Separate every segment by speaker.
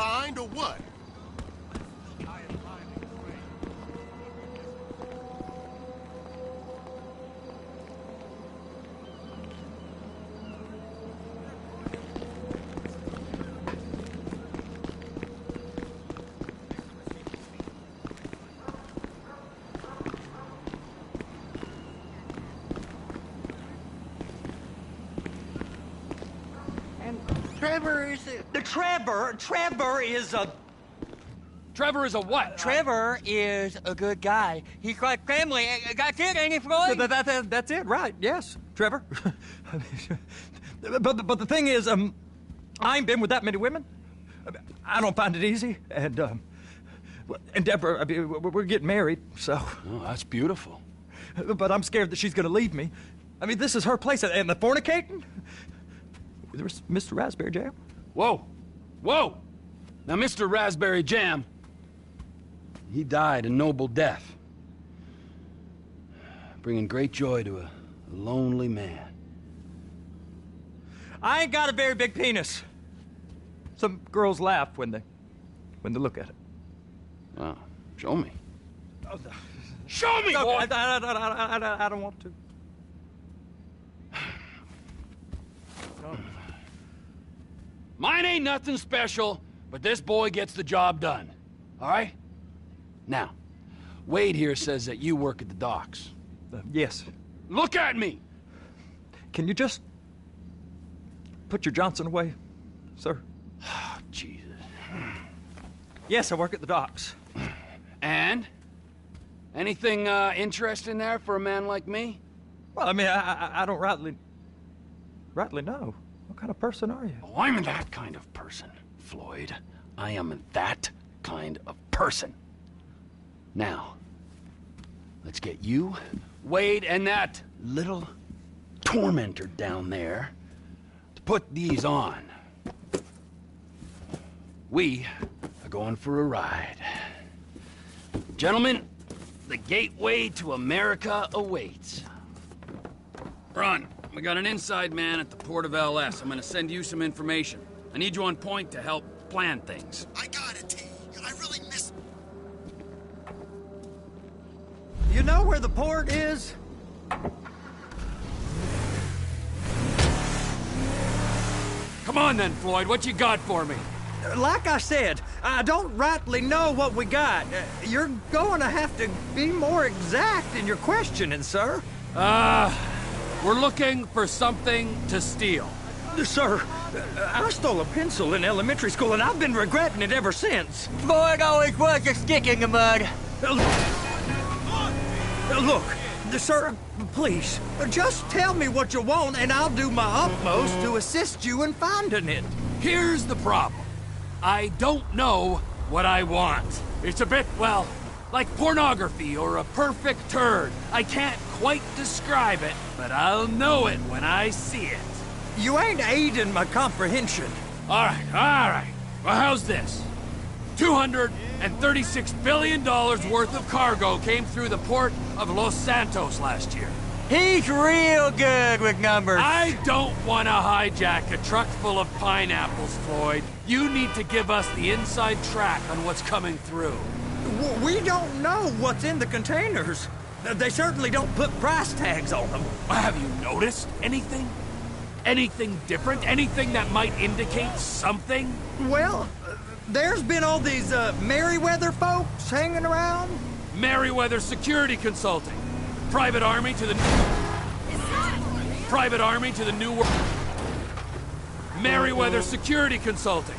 Speaker 1: blind or what?
Speaker 2: Trevor is a what?
Speaker 3: Trevor is a good guy. He's like family. That's it, ain't it, Floyd?
Speaker 4: That's it, right? Yes, Trevor. but the thing is, I ain't been with that many women. I don't find it easy, and Deborah, I mean, we're getting married, so.
Speaker 2: Oh, that's beautiful.
Speaker 4: But I'm scared that she's gonna leave me. I mean, this is her place, and the fornicating? There's Mr. Raspberry Jam.
Speaker 2: Whoa, whoa! Now, Mr. Raspberry Jam, he died a noble death, bringing great joy to a lonely man.
Speaker 4: I ain't got a very big penis. Some girls laugh when they look at it.
Speaker 2: Oh, show me.
Speaker 4: Oh, no.
Speaker 2: Show me,
Speaker 4: No,
Speaker 2: boy!
Speaker 4: I don't want to. No.
Speaker 2: Mine ain't nothing special, but this boy gets the job done. All right? Now, Wade here says that you work at the docks.
Speaker 4: Yes.
Speaker 2: Look at me!
Speaker 4: Can you just put your Johnson away, sir?
Speaker 2: Oh, Jesus.
Speaker 4: Yes, I work at the docks.
Speaker 2: And? Anything interesting there for a man like me?
Speaker 4: Well, I mean, I don't rightly know. What kind of person are you?
Speaker 2: Oh, I'm that kind of person, Floyd. I am that kind of person. Now, let's get you, Wade, and that little tormentor down there to put these on. We are going for a ride. Gentlemen, the gateway to America awaits. Ron, we got an inside man at the port of LS. I'm gonna send you some information. I need you on point to help plan things.
Speaker 1: I got it, T. I really miss...
Speaker 4: You know where the port is?
Speaker 2: Come on then, Floyd. What you got for me?
Speaker 4: Like I said, I don't rightly know what we got. You're going to have to be more exact in your questioning, sir.
Speaker 2: We're looking for something to steal.
Speaker 4: Sir, I stole a pencil in elementary school, and I've been regretting it ever since.
Speaker 3: Floyd always was a stick in the mud.
Speaker 4: Look, sir, please, just tell me what you want, and I'll do my utmost to assist you in finding it.
Speaker 2: Here's the problem. I don't know what I want. It's a bit, well, like pornography or a perfect turd. I can't quite describe it, but I'll know it when I see it.
Speaker 4: You ain't aiding my comprehension.
Speaker 2: All right. Well, how's this? $236 billion worth of cargo came through the port of Los Santos last year.
Speaker 3: He's real good with numbers.
Speaker 2: I don't want to hijack a truck full of pineapples, Floyd. You need to give us the inside track on what's coming through.
Speaker 4: We don't know what's in the containers. They certainly don't put price tags on them.
Speaker 2: Have you noticed anything? Anything different? Anything that might indicate something?
Speaker 4: Well, there's been all these Merryweather folks hanging around.
Speaker 2: Merryweather Security Consulting. Private Army to the New World. Merryweather Security Consulting.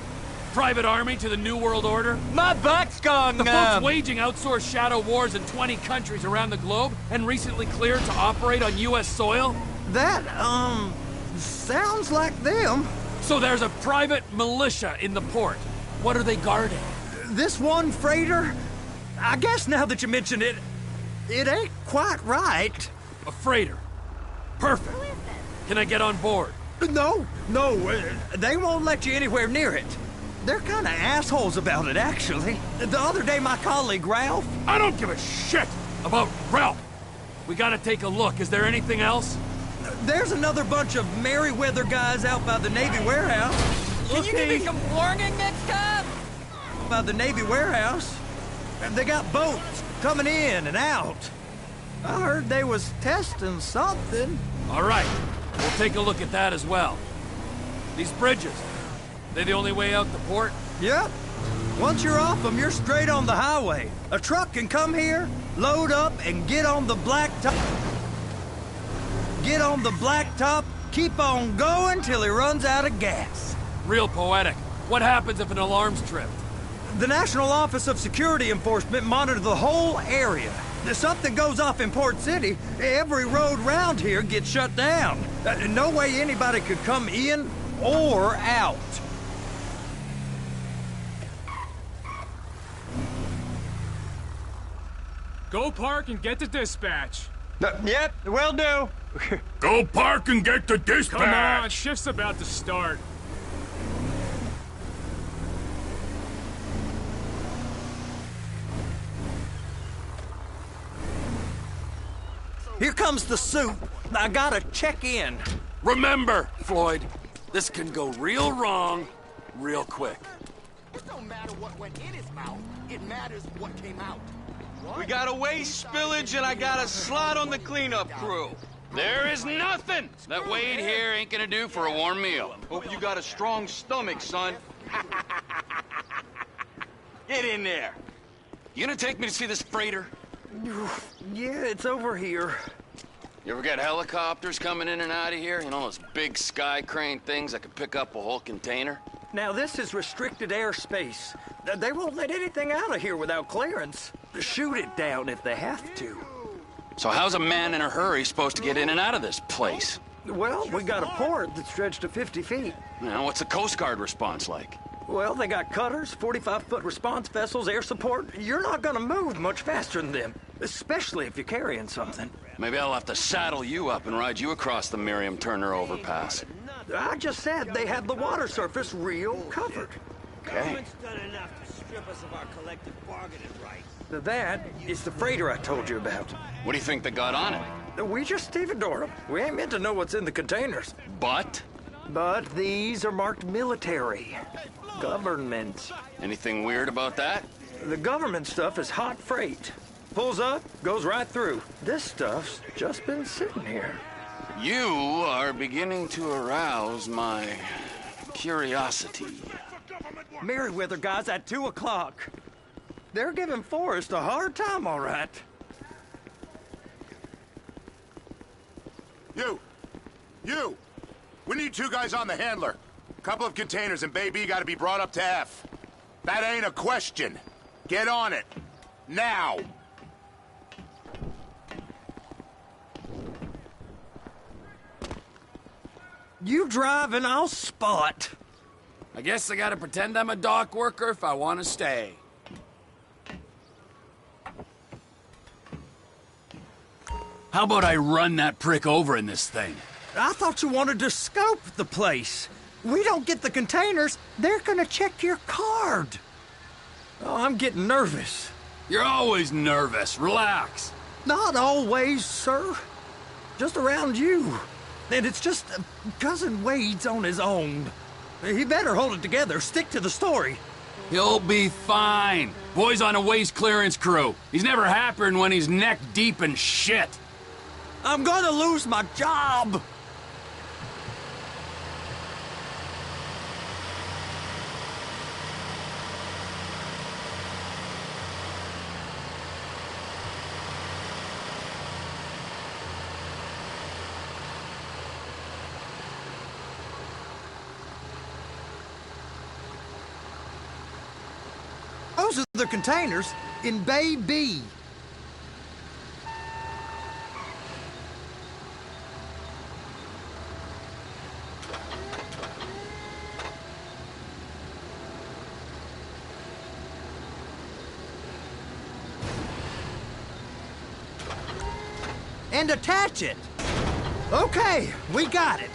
Speaker 2: Private Army to the New World Order.
Speaker 3: My butt's gone
Speaker 2: The
Speaker 3: numb.
Speaker 2: folks waging outsourced shadow wars in 20 countries around the globe and recently cleared to operate on U.S. soil.
Speaker 4: That, sounds like them.
Speaker 2: So there's a private militia in the port. What are they guarding?
Speaker 4: This one freighter, I guess now that you mention it, it ain't quite right.
Speaker 2: A freighter. Perfect. Can I get on board?
Speaker 4: No, they won't let you anywhere near it. They're kind of assholes about it, actually. The other day, my colleague, Ralph...
Speaker 2: I don't give a shit about Ralph. We gotta take a look. Is there anything else?
Speaker 4: There's another bunch of Merryweather guys out by the Navy warehouse.
Speaker 3: Can you give me some warning next time?
Speaker 4: by the Navy warehouse. They got boats coming in and out. I heard they was testing something.
Speaker 2: All right, we'll take a look at that as well. These bridges, they the only way out the port?
Speaker 4: Yep. Once you're off them, you're straight on the highway. A truck can come here, load up, and get on the blacktop. Get on the blacktop, keep on going till he runs out of gas.
Speaker 2: Real poetic. What happens if an alarm's tripped?
Speaker 4: The National Office of Security Enforcement monitors the whole area. If something goes off in Port City, every road round here gets shut down. No way anybody could come in or out.
Speaker 5: Go park and get the dispatch.
Speaker 4: Yep, will do.
Speaker 1: Go park and get the dispatch!
Speaker 5: Come on, shift's about to start.
Speaker 4: Here comes the soup. I gotta check in.
Speaker 2: Remember, Floyd, this can go real wrong real quick.
Speaker 1: It don't matter what went in his mouth. It matters what came out.
Speaker 3: We got a waste spillage and I got a slot on the cleanup crew.
Speaker 2: There is nothing that Wade here ain't gonna do for a warm meal.
Speaker 3: Hope you got a strong stomach, son. Get in there.
Speaker 2: You gonna take me to see this freighter?
Speaker 4: Yeah, it's over here.
Speaker 2: You ever got helicopters coming in and out of here? You know, those big sky crane things that could pick up a whole container?
Speaker 4: Now, this is restricted airspace. They won't let anything out of here without clearance. Shoot it down if they have to.
Speaker 2: So how's a man in a hurry supposed to get in and out of this place?
Speaker 4: Well, we got a port that's stretched to 50 feet.
Speaker 2: You know, what's the Coast Guard response like?
Speaker 4: Well, they got cutters, 45-foot response vessels, air support. You're not gonna move much faster than them, especially if you're carrying something.
Speaker 2: Maybe I'll have to saddle you up and ride you across the Miriam Turner overpass.
Speaker 4: I just said they had the water surface real covered.
Speaker 2: Okay.
Speaker 6: Done enough to strip us of our collective bargaining rights.
Speaker 4: That is the freighter I told you about.
Speaker 2: What do you think they got on it?
Speaker 4: We just stevedore them. We ain't meant to know what's in the containers.
Speaker 2: But?
Speaker 4: But these are marked military. Government.
Speaker 2: Anything weird about that?
Speaker 4: The government stuff is hot freight. Pulls up, goes right through. This stuff's just been sitting here.
Speaker 2: You are beginning to arouse my curiosity.
Speaker 4: Merriweather guys at 2 o'clock. They're giving Forrest a hard time, all right.
Speaker 1: You! We need 2 guys on the handler. Couple of containers and Baby gotta be brought up to F. That ain't a question. Get on it. Now!
Speaker 4: You drive and I'll spot.
Speaker 2: I guess I gotta pretend I'm a dock worker if I want to stay. How about I run that prick over in this thing?
Speaker 4: I thought you wanted to scope the place. We don't get the containers, they're gonna check your card. Oh, I'm getting nervous.
Speaker 2: You're always nervous. Relax.
Speaker 4: Not always, sir. Just around you. And it's just Cousin Wade's on his own. He better hold it together, stick to the story.
Speaker 2: He'll be fine. Boy's on a waste clearance crew. He's never happier than when he's neck deep in shit.
Speaker 4: I'm gonna lose my job. Those are the containers in Bay B. And attach it. Okay, we got it.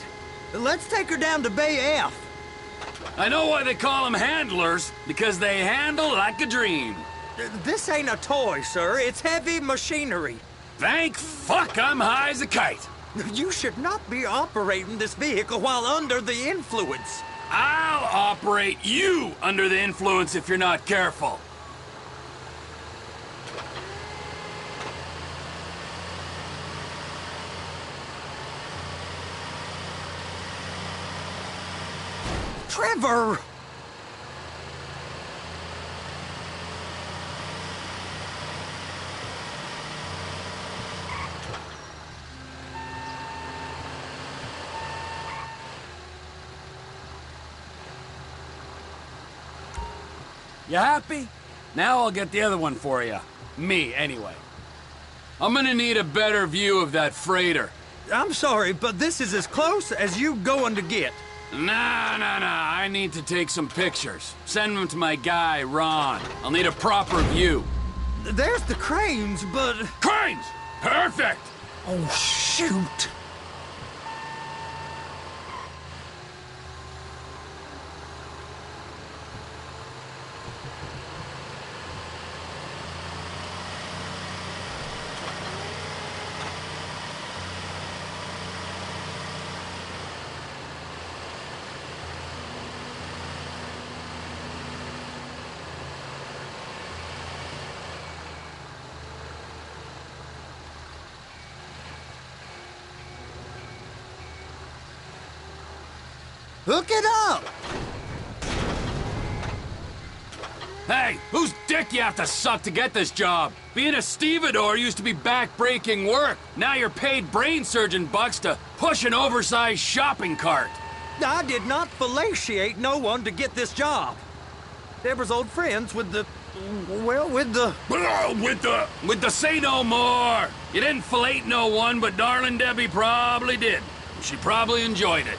Speaker 4: Let's take her down to Bay F.
Speaker 2: I know why they call them handlers, because they handle like a dream.
Speaker 4: This ain't a toy, sir. It's heavy machinery.
Speaker 2: Thank fuck I'm high as a kite.
Speaker 4: You should not be operating this vehicle while under the influence.
Speaker 2: I'll operate you under the influence if you're not careful.
Speaker 4: Trevor!
Speaker 2: You happy? Now I'll get the other one for you. Me, anyway. I'm gonna need a better view of that freighter.
Speaker 4: I'm sorry, but this is as close as you going to get.
Speaker 2: Nah. I need to take some pictures. Send them to my guy, Ron. I'll need a proper view.
Speaker 4: There's the cranes, but...
Speaker 2: Cranes! Perfect!
Speaker 4: Oh, shoot! Hook it up!
Speaker 2: Hey, whose dick you have to suck to get this job? Being a stevedore used to be back-breaking work. Now you're paid brain surgeon bucks to push an oversized shopping cart.
Speaker 4: I did not fellatiate no one to get this job. Deborah's old friends with the... well, with the...
Speaker 2: With the say no more. You didn't fillet no one, but darling Debbie probably did. She probably enjoyed it.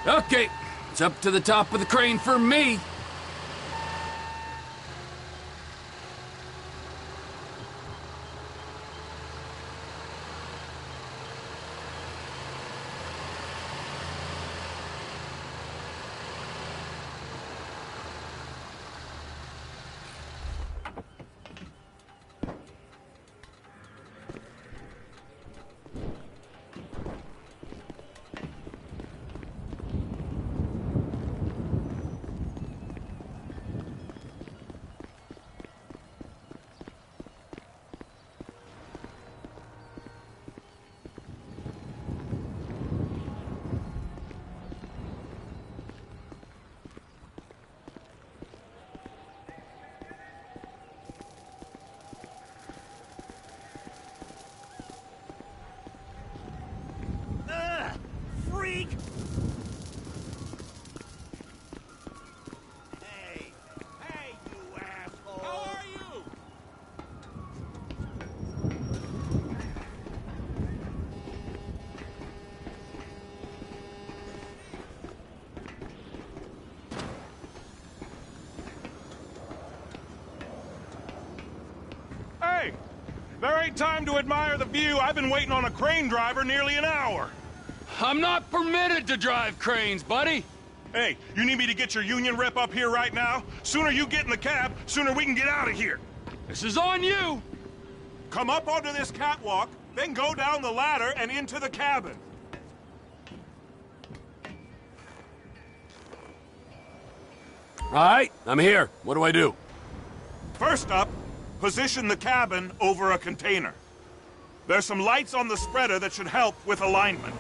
Speaker 2: Okay, it's up to the top of the crane for me.
Speaker 6: Freak! Hey, you asshole! How are you?
Speaker 7: Hey! There ain't time to admire the view. I've been waiting on a crane driver nearly an hour.
Speaker 2: I'm not permitted to drive cranes, buddy.
Speaker 7: Hey, you need me to get your union rep up here right now? Sooner you get in the cab, sooner we can get out of here.
Speaker 2: This is on you.
Speaker 7: Come up onto this catwalk, then go down the ladder and into the cabin.
Speaker 2: All right, I'm here. What do I do?
Speaker 7: First up, position the cabin over a container. There's some lights on the spreader that should help with alignment.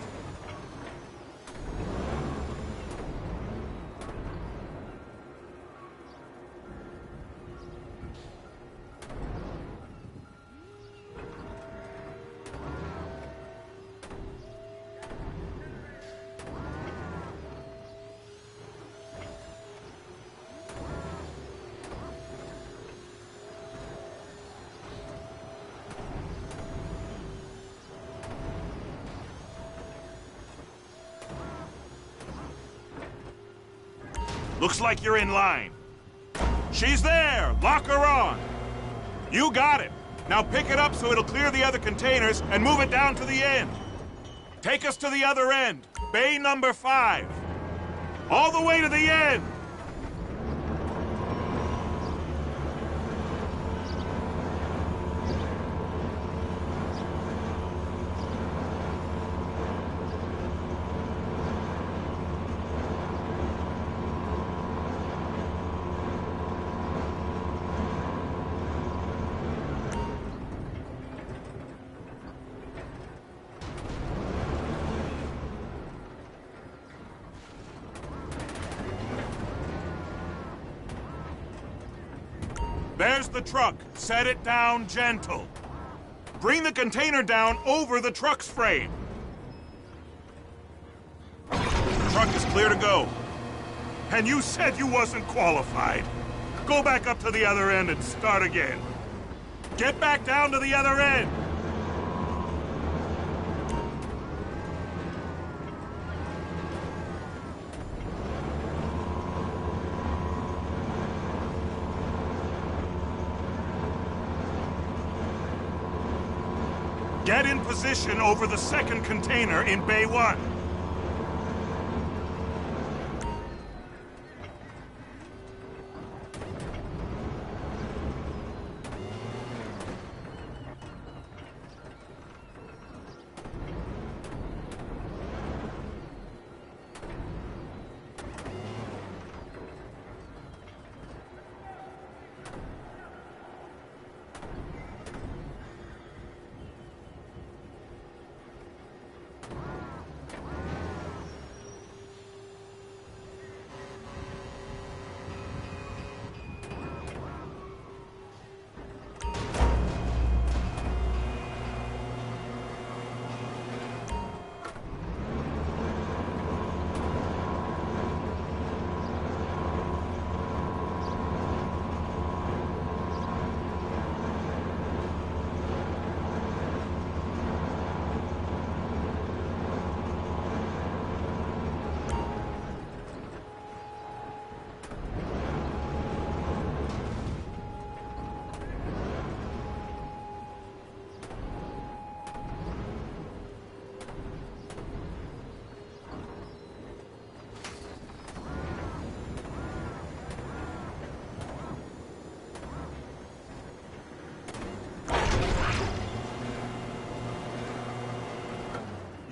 Speaker 7: Looks like you're in line. She's there! Lock her on! You got it! Now pick it up so it'll clear the other containers and move it down to the end. Take us to the other end, bay number 5. All the way to the end! There's the truck. Set it down gentle. Bring the container down over the truck's frame. The truck is clear to go. And you said you wasn't qualified. Go back up to the other end and start again. Get back down to the other end. Get in position over the second container in Bay 1.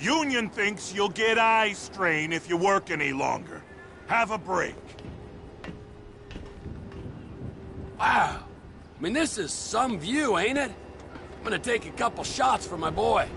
Speaker 7: Union thinks you'll get eye strain if you work any longer. Have a break.
Speaker 8: Wow. I mean, this is some view, ain't it? I'm gonna take a couple shots for my boy.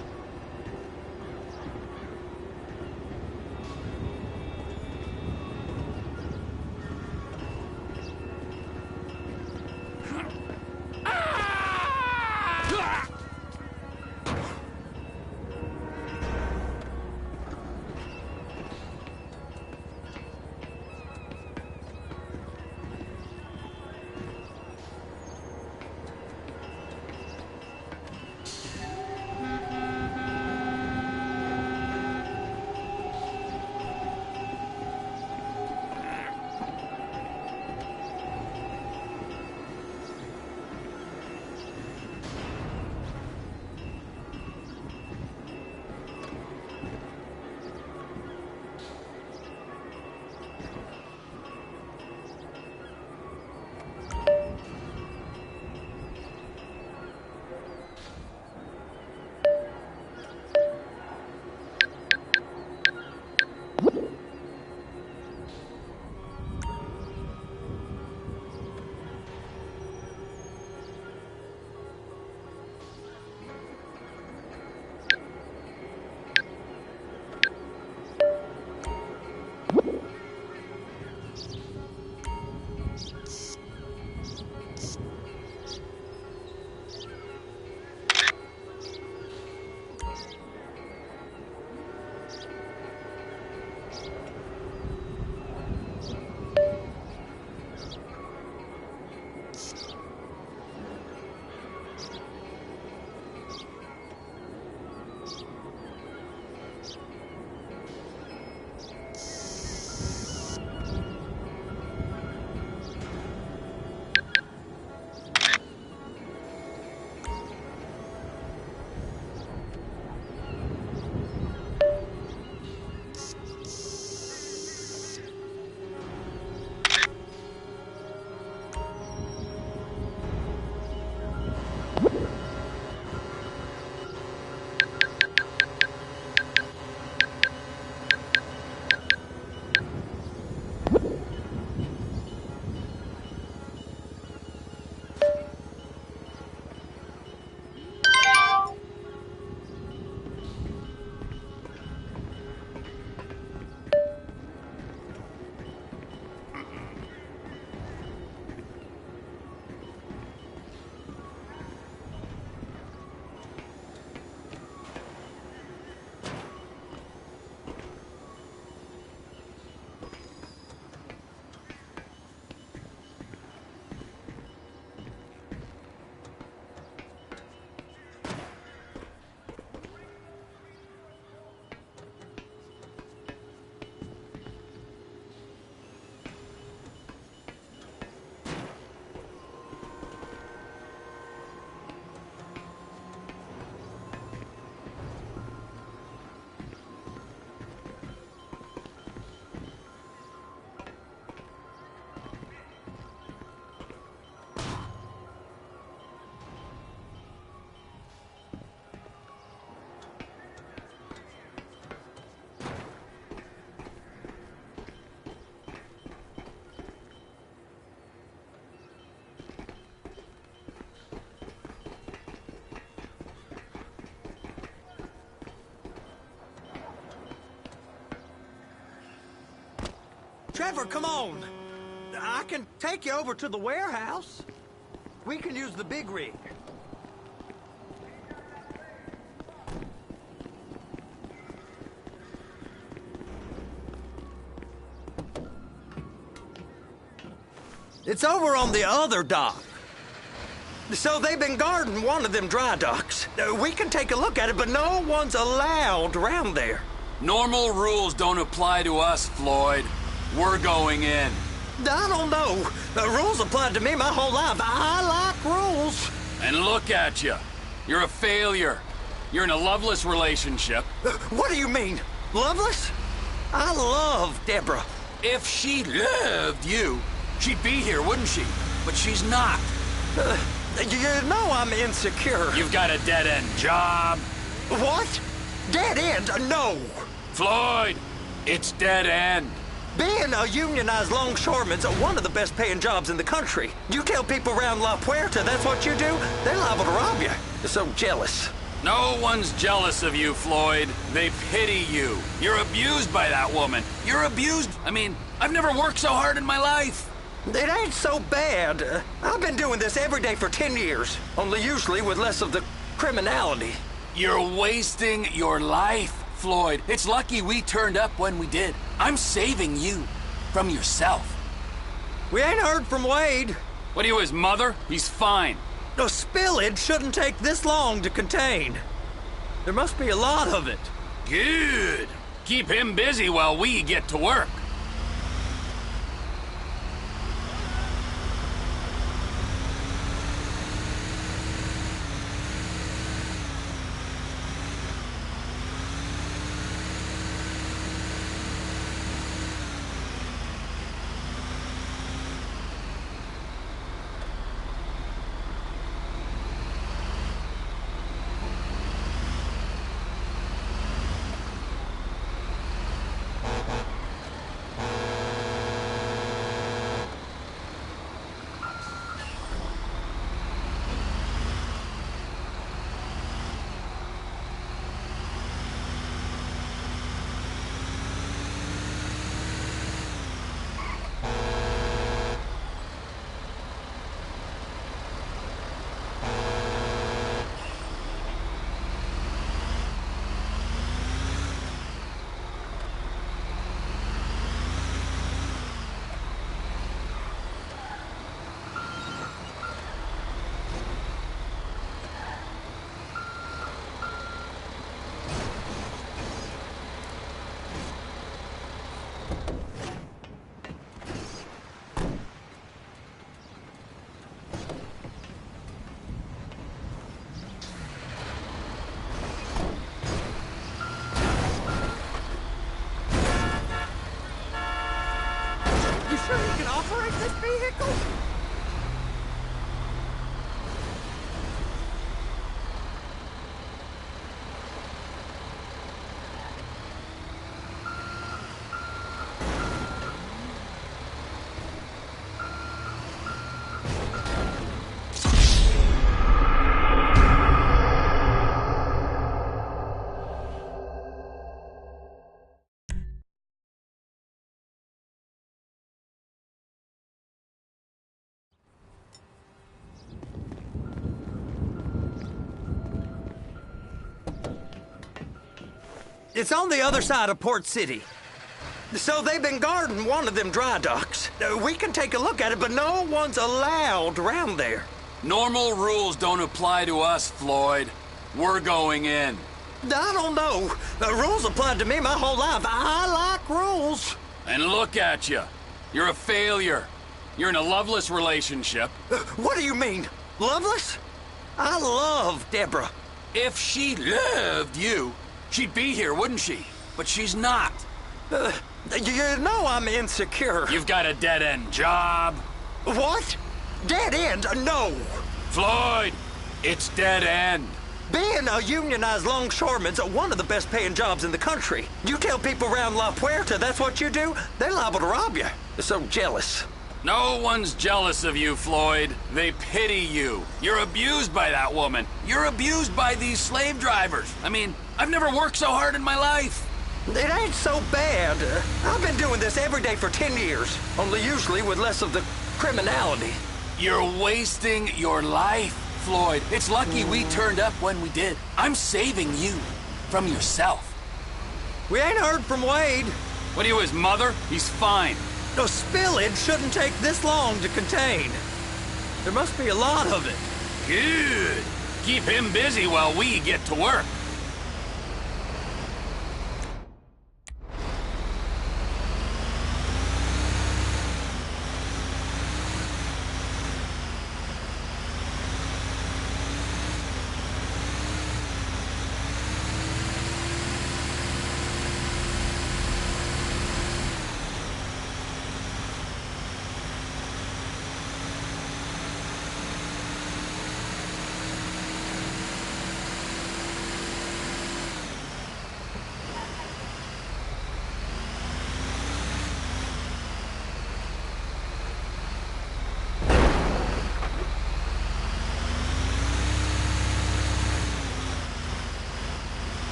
Speaker 4: Trevor, come on. I can take you over to the warehouse. We can use the big rig. It's over on the other dock. So they've been guarding one of them dry docks. We can take a look at it, but no one's allowed around there.
Speaker 8: Normal rules don't apply to us, Floyd. We're going in.
Speaker 4: I don't know. The rules applied to me my whole life. I like rules.
Speaker 8: And look at you. You're a failure. You're in a loveless relationship.
Speaker 4: What do you mean? Loveless? I love Deborah.
Speaker 8: If she loved you, she'd be here, wouldn't she? But she's not.
Speaker 4: You know I'm insecure.
Speaker 8: You've got a dead-end job.
Speaker 4: What? Dead end? No.
Speaker 8: Floyd, it's dead end.
Speaker 4: Being a unionized longshoreman's one of the best paying jobs in the country. You tell people around La Puerta that's what you do, they're liable to rob you. They're so jealous.
Speaker 8: No one's jealous of you, Floyd. They pity you. You're abused by that woman. You're abused. I mean, I've never worked so hard in my life.
Speaker 4: It ain't so bad. I've been doing this every day for 10 years, only usually with less of the criminality.
Speaker 8: You're wasting your life, Floyd. It's lucky we turned up when we did. I'm saving you from yourself.
Speaker 4: We ain't heard from Wade.
Speaker 8: What are you, his mother? He's fine.
Speaker 4: No, spillage shouldn't take this long to contain. There must be a lot of it.
Speaker 8: Good. Keep him busy while we get to work.
Speaker 4: You sure you can operate this vehicle? It's on the other side of Port City. So they've been guarding one of them dry docks. We can take a look at it, but no one's allowed around there.
Speaker 8: Normal rules don't apply to us, Floyd. We're going in.
Speaker 4: I don't know. The rules applied to me my whole life. I like rules.
Speaker 8: And look at you. You're a failure. You're in a loveless relationship.
Speaker 4: What do you mean? Loveless? I love Deborah.
Speaker 8: If she loved you, she'd be here, wouldn't she? But she's not.
Speaker 4: You know I'm insecure.
Speaker 8: You've got a dead-end job.
Speaker 4: What? Dead end? No.
Speaker 8: Floyd, it's dead end.
Speaker 4: Being a unionized longshoreman's one of the best paying jobs in the country. You tell people around La Puerta that's what you do, they're liable to rob you. They're so jealous.
Speaker 8: No one's jealous of you, Floyd. They pity you. You're abused by that woman. You're abused by these slave drivers. I mean, I've never worked so hard in my life.
Speaker 4: It ain't so bad. I've been doing this every day for 10 years, only usually with less of the criminality.
Speaker 8: You're wasting your life, Floyd. It's lucky we turned up when we did. I'm saving you from yourself.
Speaker 4: We ain't heard from Wade.
Speaker 8: What are you, his mother? He's fine.
Speaker 4: The spillage shouldn't take this long to contain. There must be a lot of it.
Speaker 8: Good. Keep him busy while we get to work.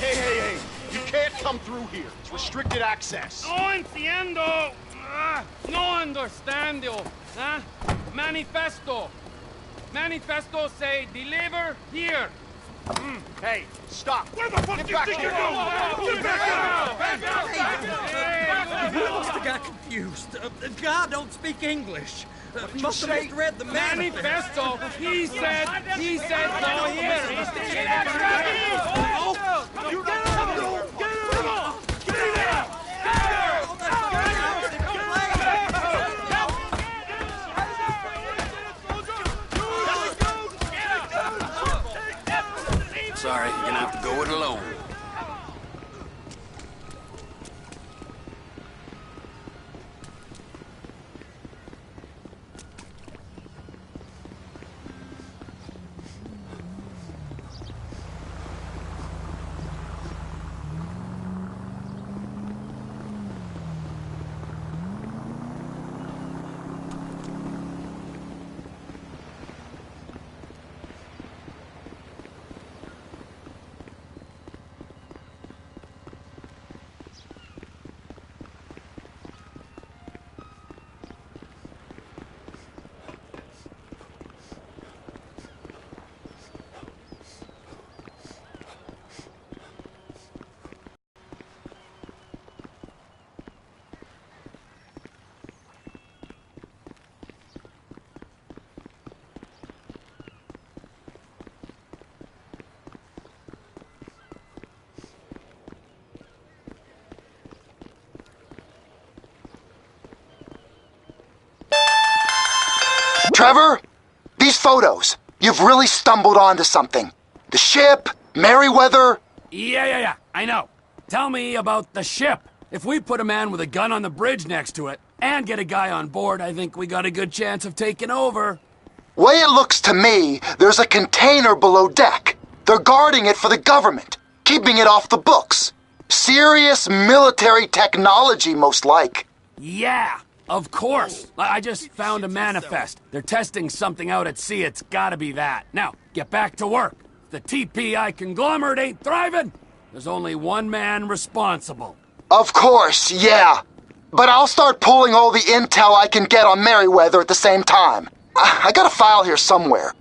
Speaker 9: Hey! You can't come through here. It's restricted access.
Speaker 5: No entiendo. No understando. Huh? Manifesto. Manifesto say deliver here.
Speaker 9: Hey, stop.
Speaker 5: Where the fuck
Speaker 9: Get
Speaker 5: do you
Speaker 9: back
Speaker 5: think
Speaker 9: here.
Speaker 5: you're going? Get back out!
Speaker 4: You must have got confused. God don't speak English. Must have misread the
Speaker 5: Manifesto. He said go here.
Speaker 8: Sorry, you're gonna have to go it alone.
Speaker 10: Trevor, these photos, you've really stumbled onto something. The ship, Merryweather.
Speaker 8: Yeah, I know. Tell me about the ship. If we put a man with a gun on the bridge next to it and get a guy on board, I think we got a good chance of taking over.
Speaker 10: Way it looks to me, there's a container below deck. They're guarding it for the government, keeping it off the books. Serious military technology, most like.
Speaker 8: Yeah, of course. I just found a manifest. They're testing something out at sea. It's gotta be that. Now, get back to work. If the TPI conglomerate ain't thriving, there's only one man responsible.
Speaker 10: Of course, yeah. But I'll start pulling all the intel I can get on Merryweather at the same time. I got a file here somewhere.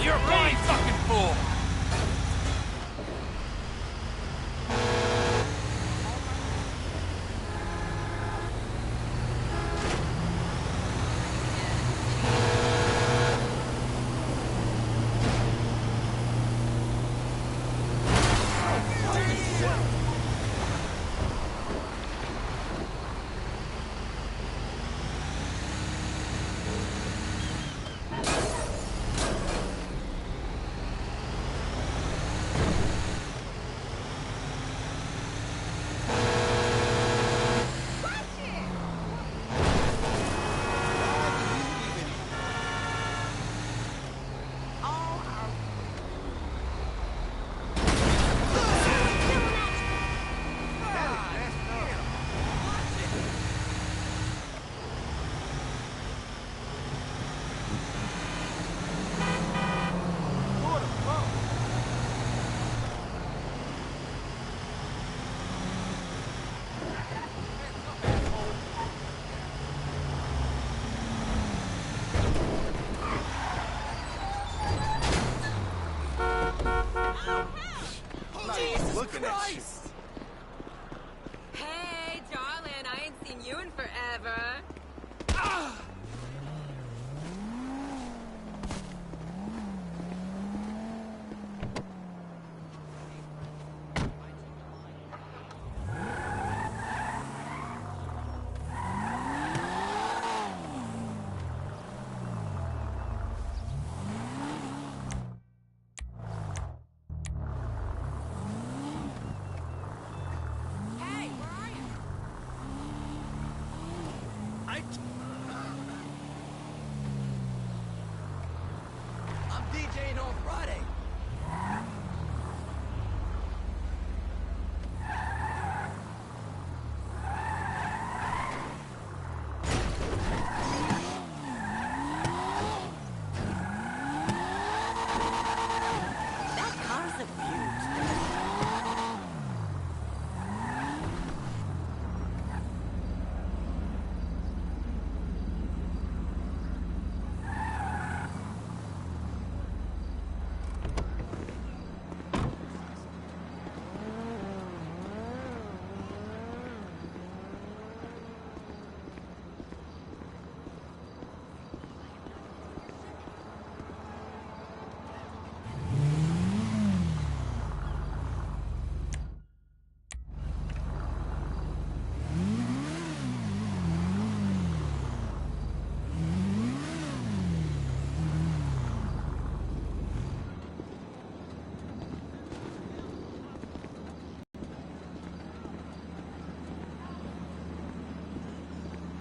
Speaker 8: fool! You're a blind fucking fool!
Speaker 9: Looking at you.
Speaker 11: Hey, darling, I ain't seen you in forever.
Speaker 6: I'm DJing on Friday.
Speaker 11: That car's a beaut.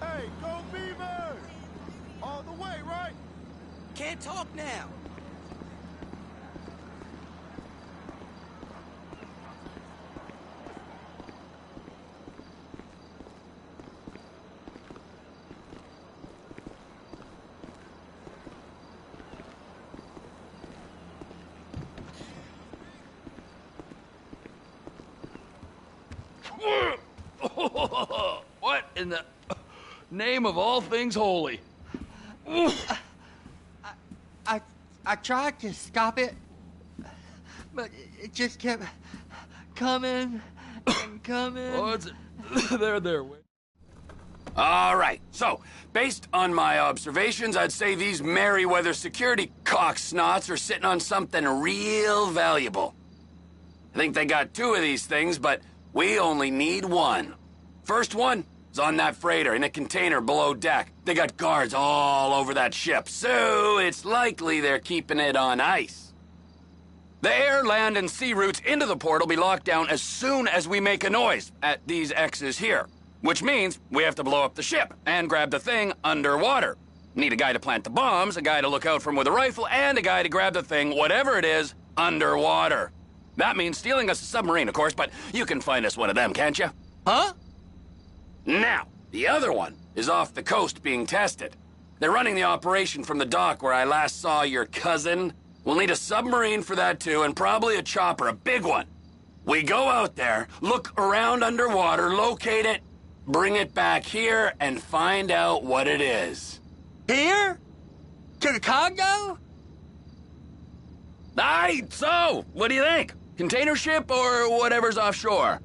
Speaker 9: Hey, go Beavers! All the way, right?
Speaker 6: Can't talk now.
Speaker 8: What in the name of all things holy?
Speaker 3: I tried to stop it, but it just kept coming and coming.
Speaker 8: Oh, it's there. Wait. All right. So, based on my observations, I'd say these Merryweather security cocksnots are sitting on something real valuable. I think they got 2 of these things, but we only need 1. First one is on that freighter in a container below deck. They got guards all over that ship, so it's likely they're keeping it on ice. The air, land, and sea routes into the port will be locked down as soon as we make a noise at these X's here, which means we have to blow up the ship and grab the thing underwater. Need a guy to plant the bombs, a guy to look out for 'em with a rifle, and a guy to grab the thing, whatever it is, underwater. That means stealing us a submarine, of course, but you can find us one of them, can't you?
Speaker 3: Huh?
Speaker 8: Now, the other one is off the coast being tested. They're running the operation from the dock where I last saw your cousin. We'll need a submarine for that too, and probably a chopper, a big one. We go out there, look around underwater, locate it, bring it back here, and find out what it is.
Speaker 3: Here? To the Congo?
Speaker 8: Aye, so, what do you think? Container ship or whatever's offshore?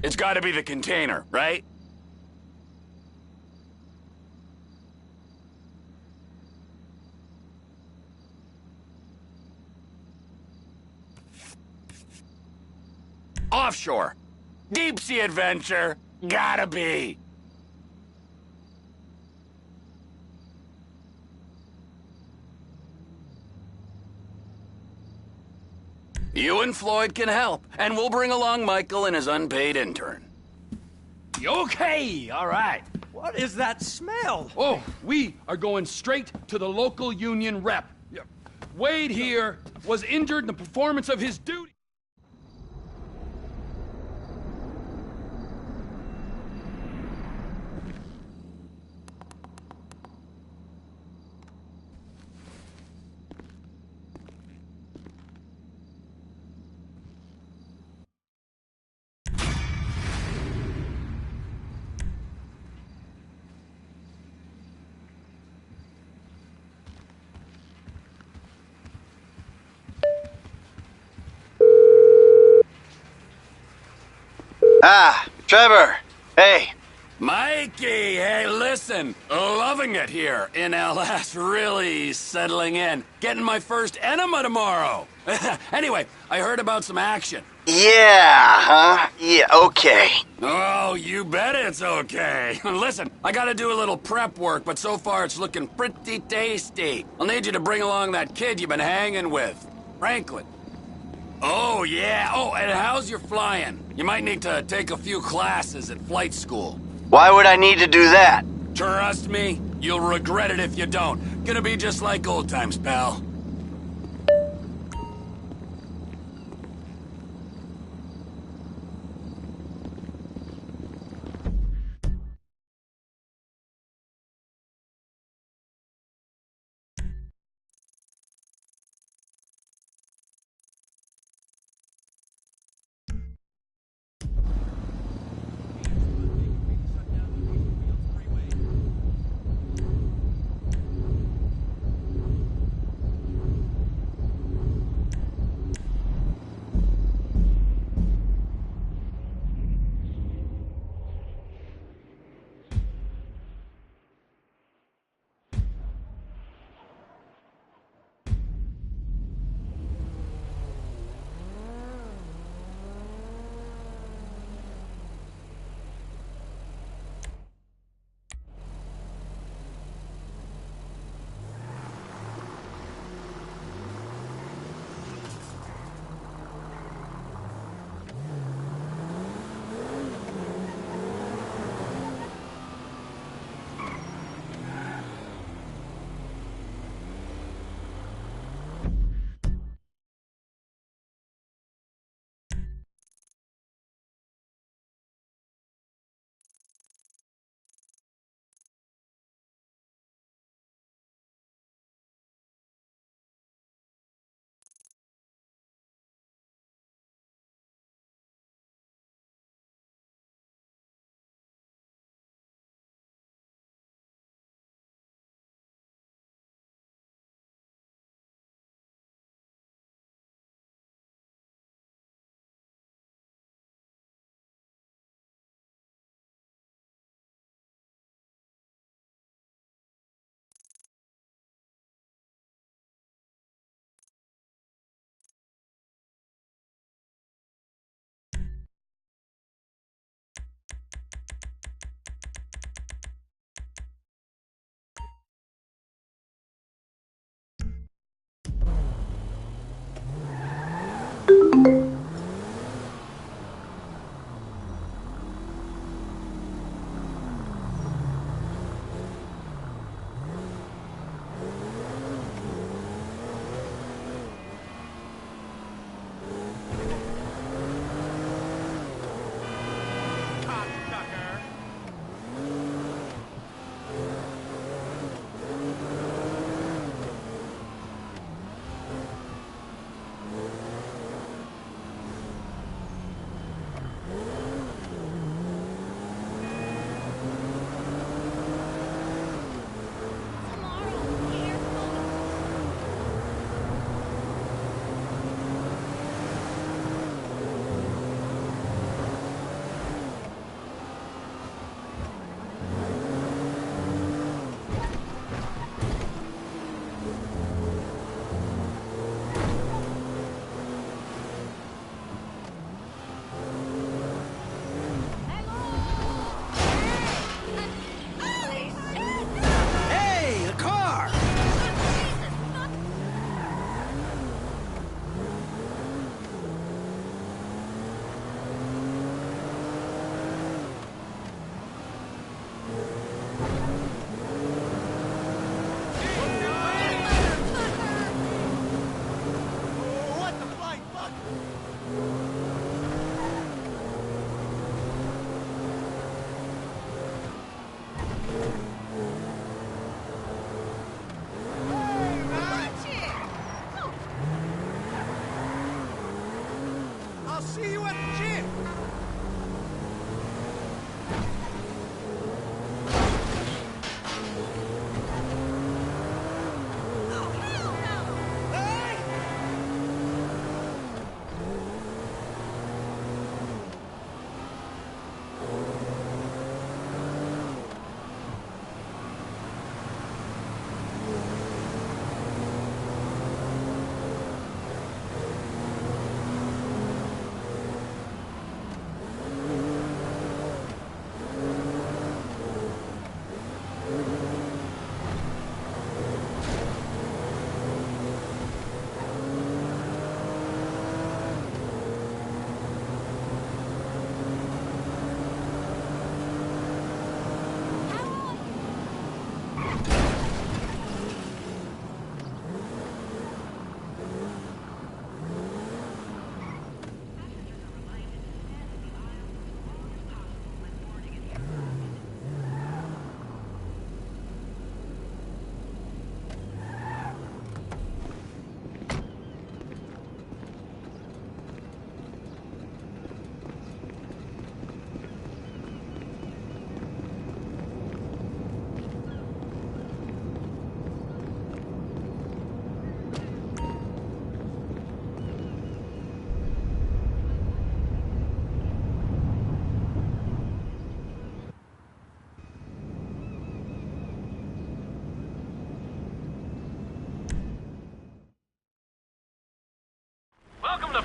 Speaker 8: It's gotta be the container, right? Offshore. Deep sea adventure. Gotta be. You and Floyd can help, and we'll bring along Michael and his unpaid intern.
Speaker 5: Okay, all right.
Speaker 4: What is that smell?
Speaker 5: Oh, we are going straight to the local union rep. Wade here was injured in the performance of his duty.
Speaker 12: Ah, Trevor. Hey.
Speaker 8: Mikey, hey, listen. Loving it here in LS. Really settling in. Getting my first enema tomorrow. Anyway, I heard about some action.
Speaker 12: Yeah, huh? Yeah, okay.
Speaker 8: Oh, you bet it's okay. Listen, I gotta do a little prep work, but so far it's looking pretty tasty. I'll need you to bring along that kid you've been hanging with, Franklin. Oh, yeah. Oh, and how's your flying? You might need to take a few classes at flight school.
Speaker 12: Why would I need to do that?
Speaker 8: Trust me, you'll regret it if you don't. Gonna be just like old times, pal.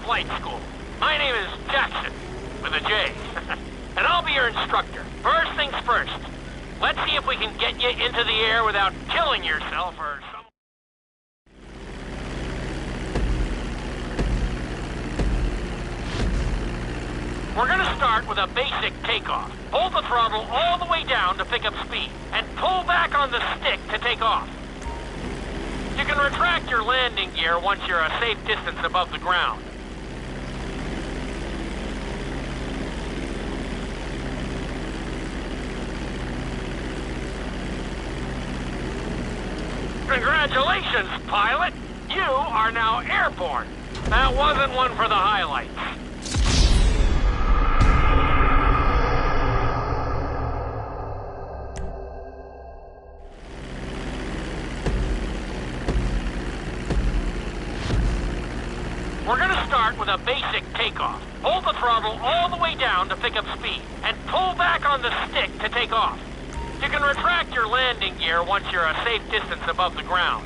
Speaker 13: flight school. My name is Jackson, with a J. And I'll be your instructor. First things first. Let's see if we can get you into the air without killing yourself or some... We're gonna start with a basic takeoff. Hold the throttle all the way down to pick up speed, and pull back on the stick to take off. You can retract your landing gear once you're a safe distance above the ground. Congratulations, pilot! You are now airborne. That wasn't one for the highlights. We're gonna start with a basic takeoff. Hold the throttle all the way down to pick up speed, and pull back on the stick to take off. You can retract your landing gear once you're a safe distance above the ground.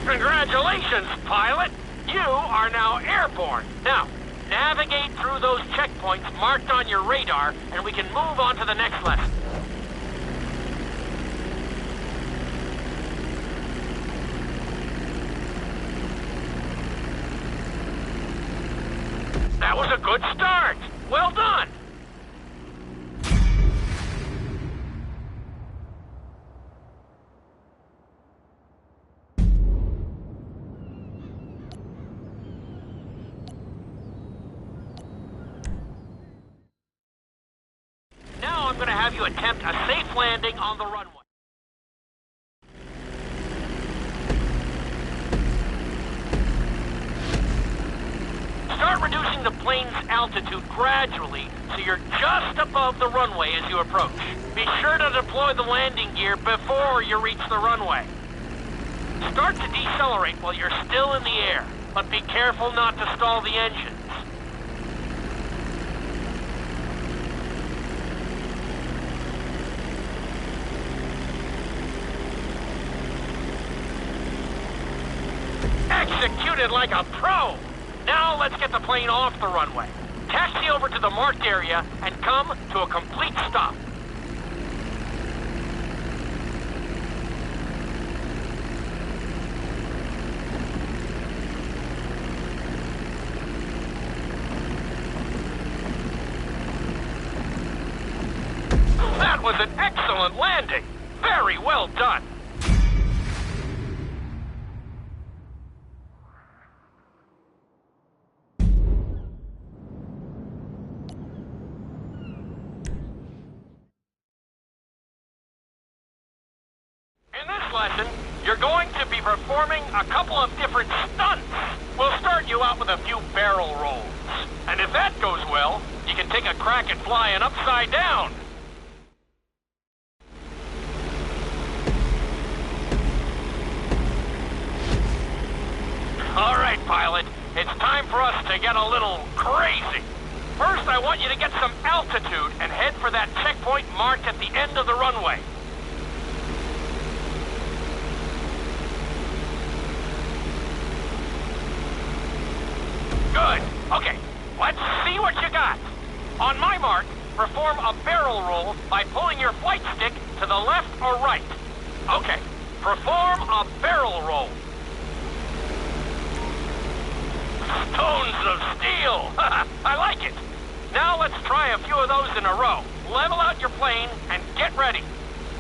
Speaker 13: Congratulations, pilot! You are now airborne. Now, navigate through those checkpoints marked on your radar, and we can move on to the next lesson. That was a good start. Well done. Now I'm going to have you attempt a safe landing on the runway. Start reducing the plane's altitude gradually so you're just above the runway as you approach. Be sure to deploy the landing gear before you reach the runway. Start to decelerate while you're still in the air, but be careful not to stall the engines. Executed like a pro! Now let's get the plane off the runway. Taxi over to the marked area and come to a complete stop. That was an excellent landing. Very well done. Lesson, you're going to be performing a couple of different stunts. We'll start you out with a few barrel rolls. And if that goes well, you can take a crack at flying upside down. All right, pilot. It's time for us to get a little crazy. First, I want you to get some altitude and head for that checkpoint marked at the end of the runway. Good. Okay, let's see what you got. On my mark, perform a barrel roll by pulling your flight stick to the left or right. Okay, perform a barrel roll. Stones of steel! I like it. Now let's try a few of those in a row. Level out your plane and get ready.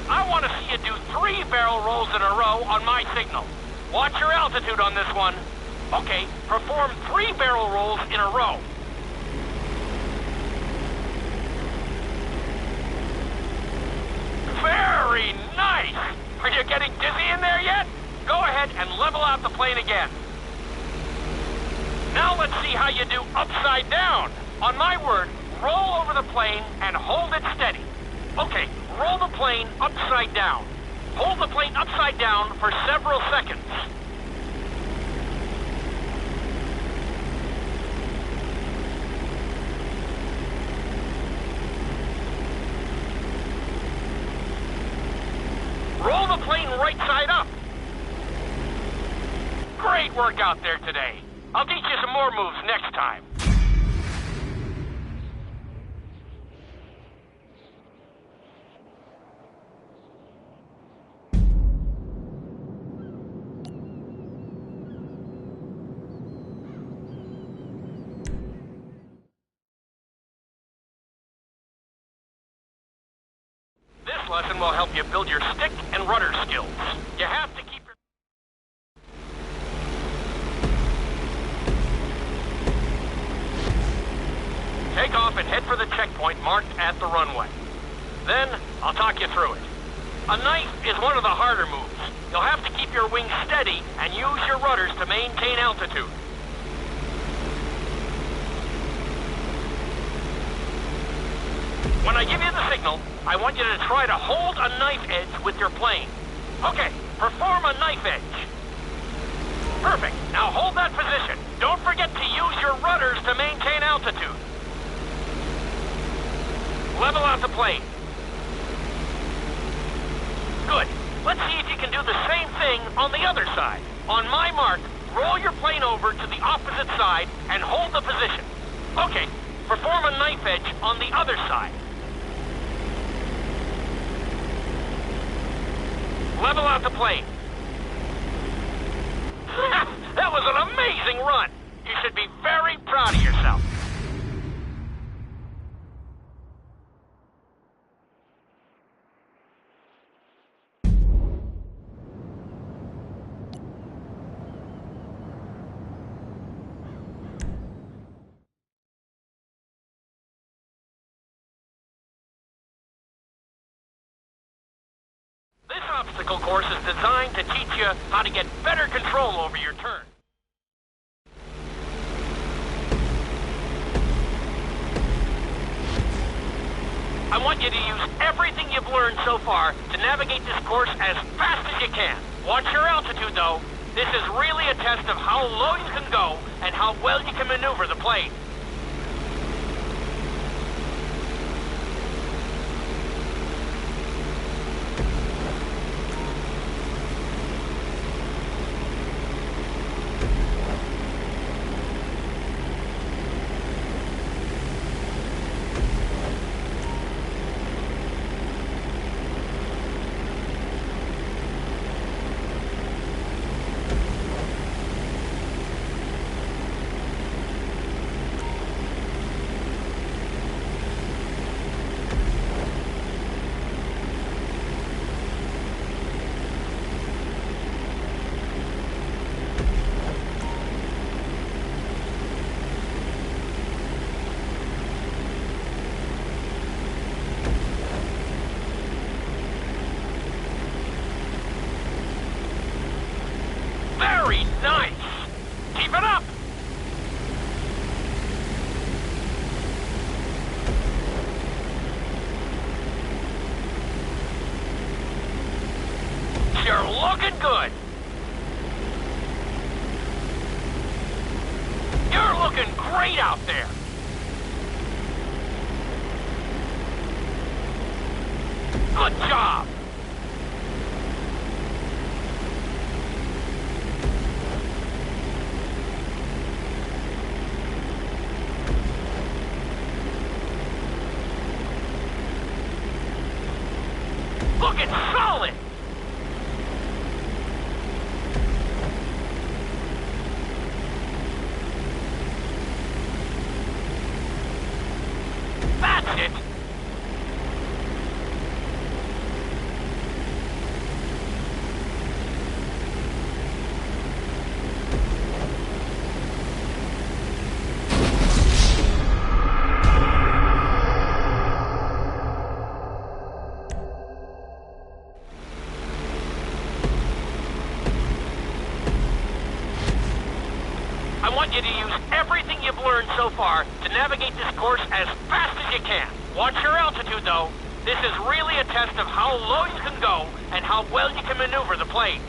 Speaker 13: I want to see you do 3 barrel rolls in a row on my signal. Watch your altitude on this one. Okay, perform 3 barrel rolls in a row. Very nice! Are you getting dizzy in there yet? Go ahead and level out the plane again. Now let's see how you do upside down. On my word, roll over the plane and hold it steady. Okay, roll the plane upside down. Hold the plane upside down for several seconds. Roll the plane right side up. Great work out there today. I'll teach you some more moves next time. This lesson will help you build your stick and rudder skills. You have to keep your... Take off and head for the checkpoint marked at the runway. Then, I'll talk you through it. A knife is one of the harder moves. You'll have to keep your wings steady and use your rudders to maintain altitude. When I give you the signal, I want you to try to hold a knife edge with your plane. Okay, perform a knife edge. Perfect. Now hold that position. Don't forget to use your rudders to maintain altitude. Level out the plane. Good. Let's see if you can do the same thing on the other side. On my mark, roll your plane over to the opposite side and hold the position. Okay, perform a knife edge on the other side. Level out the plane. That was an amazing run. You should be very proud of yourself. This obstacle course is designed to teach you how to get better control over your turn. I want you to use everything you've learned so far to navigate this course as fast as you can. Watch your altitude, though. This is really a test of how low you can go and how well you can maneuver the plane. Very nice! Keep it up! You're looking good! You're looking great out there! Good job! Looking solid! That's it! I want you to use everything you've learned so far to navigate this course as fast as you can. Watch your altitude, though. This is really a test of how low you can go and how well you can maneuver the plane.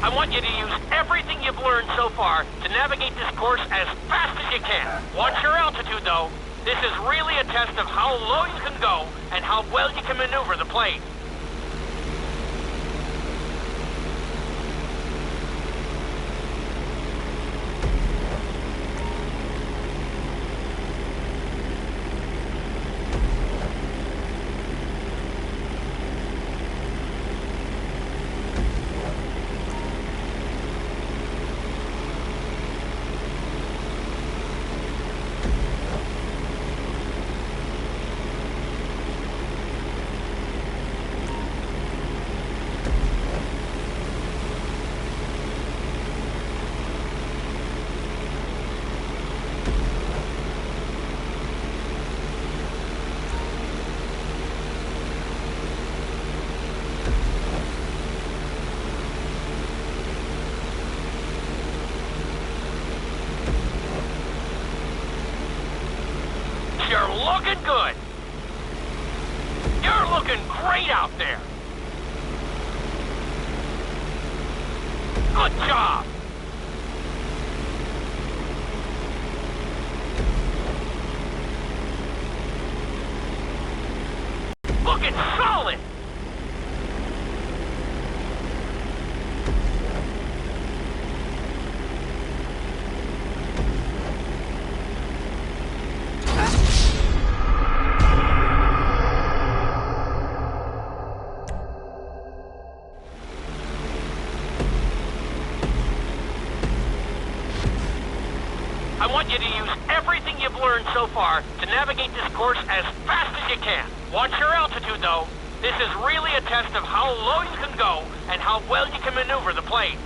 Speaker 13: I want you to use everything you've learned so far to navigate this course as fast as you can. Watch your altitude, though. This is really a test of how low you can go and how well you can maneuver the plane. You're looking good. You're looking great out there. Good job. Looking solid. I want you to use everything you've learned so far to navigate this course as fast as you can. Watch your altitude, though. This is really a test of how low you can go and how well you can maneuver the plane.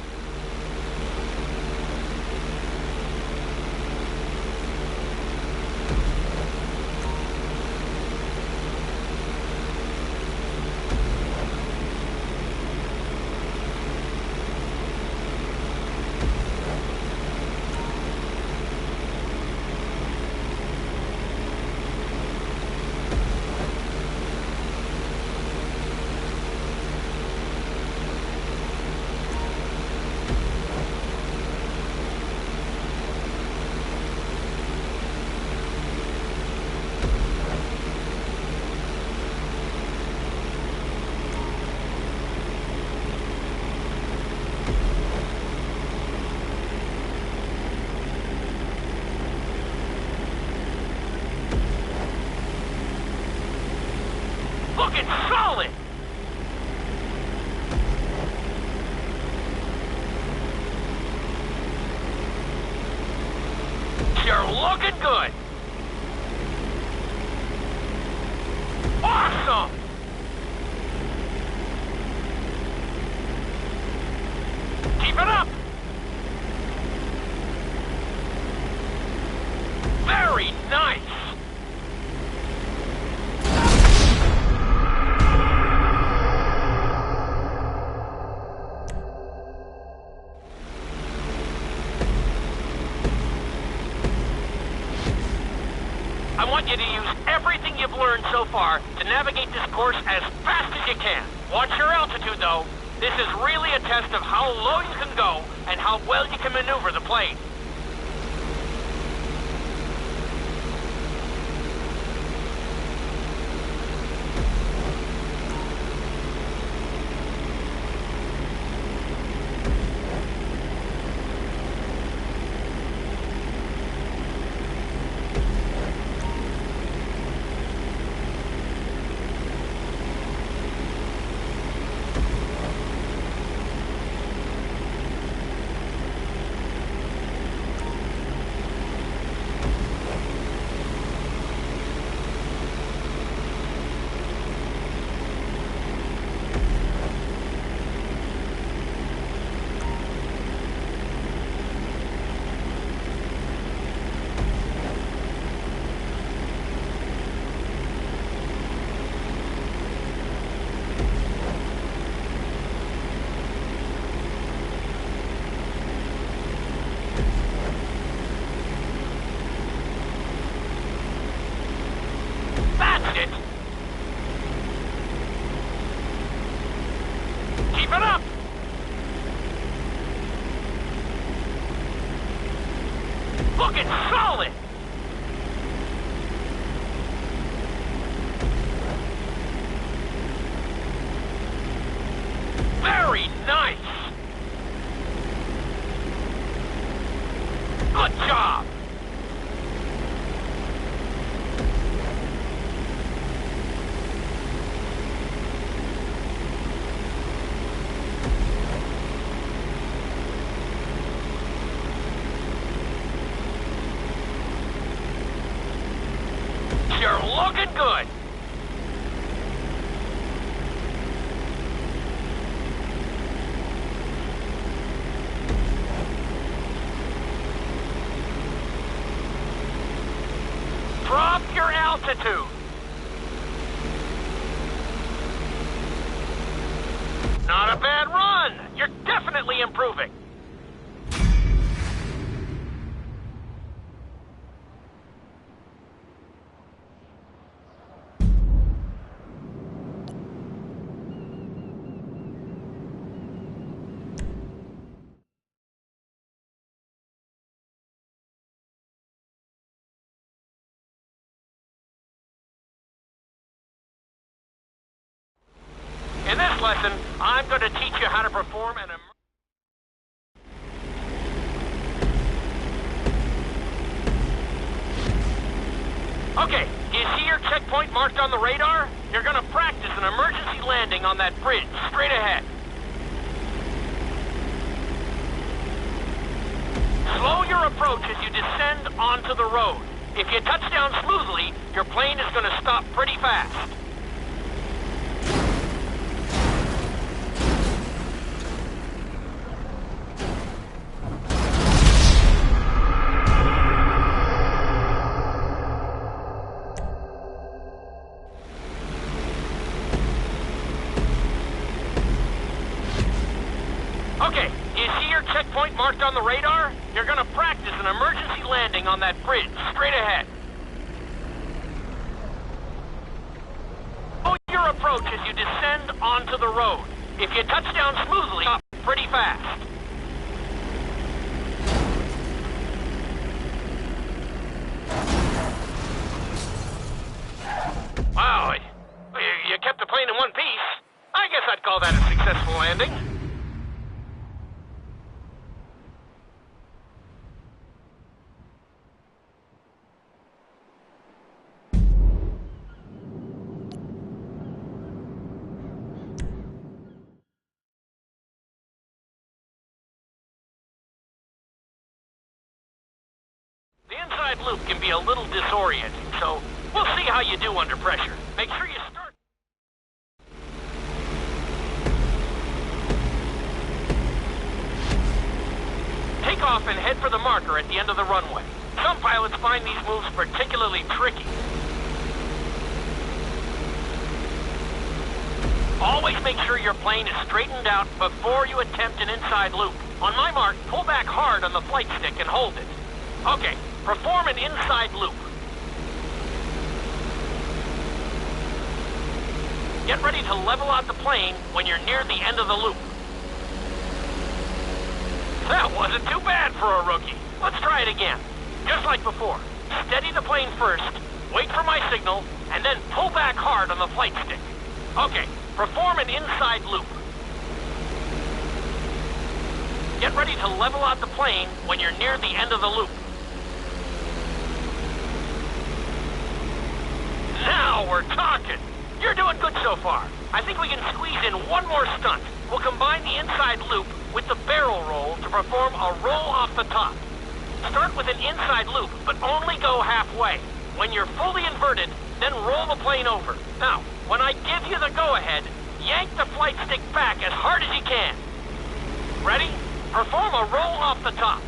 Speaker 13: Looking solid! You're looking good! Awesome! Keep it up! Very nice! I want you to use everything you've learned so far to navigate this course as fast as you can. Watch your altitude, though. This is really a test of how low you can go and how well you can maneuver the plane. attitude. Not a bad run. You're definitely improving. In this lesson, I'm going to teach you how to perform an Okay, do you see your checkpoint marked on the radar? You're going to practice an emergency landing on that bridge, straight ahead. Slow your approach as you descend onto the road. If you touch down smoothly, your plane is going to stop pretty fast. Okay, do you see your checkpoint marked on the radar? You're gonna practice an emergency landing on that bridge, straight ahead. Slow your approach as you descend onto the road. If you touch down smoothly, stop pretty fast. Wow, you kept the plane in one piece. I guess I'd call that a successful landing. The inside loop can be a little disorienting, so we'll see how you do under pressure. Make sure you start. Take off and head for the marker at the end of the runway. Some pilots find these moves particularly tricky. Always make sure your plane is straightened out before you attempt an inside loop. On my mark, pull back hard on the flight stick and hold it. Okay, perform an inside loop. Get ready to level out the plane when you're near the end of the loop. That wasn't too bad for a rookie. Let's try it again. Just like before. Steady the plane first, wait for my signal, and then pull back hard on the flight stick. Okay, perform an inside loop. Get ready to level out the plane when you're near the end of the loop. Now we're talking. You're doing good so far. I think we can squeeze in one more stunt. We'll combine the inside loop with the barrel roll to perform a roll off the top. Start with an inside loop, but only go halfway. When you're fully inverted, then roll the plane over. Now, when I give you the go-ahead, yank the flight stick back as hard as you can. Ready? Perform a roll off the top.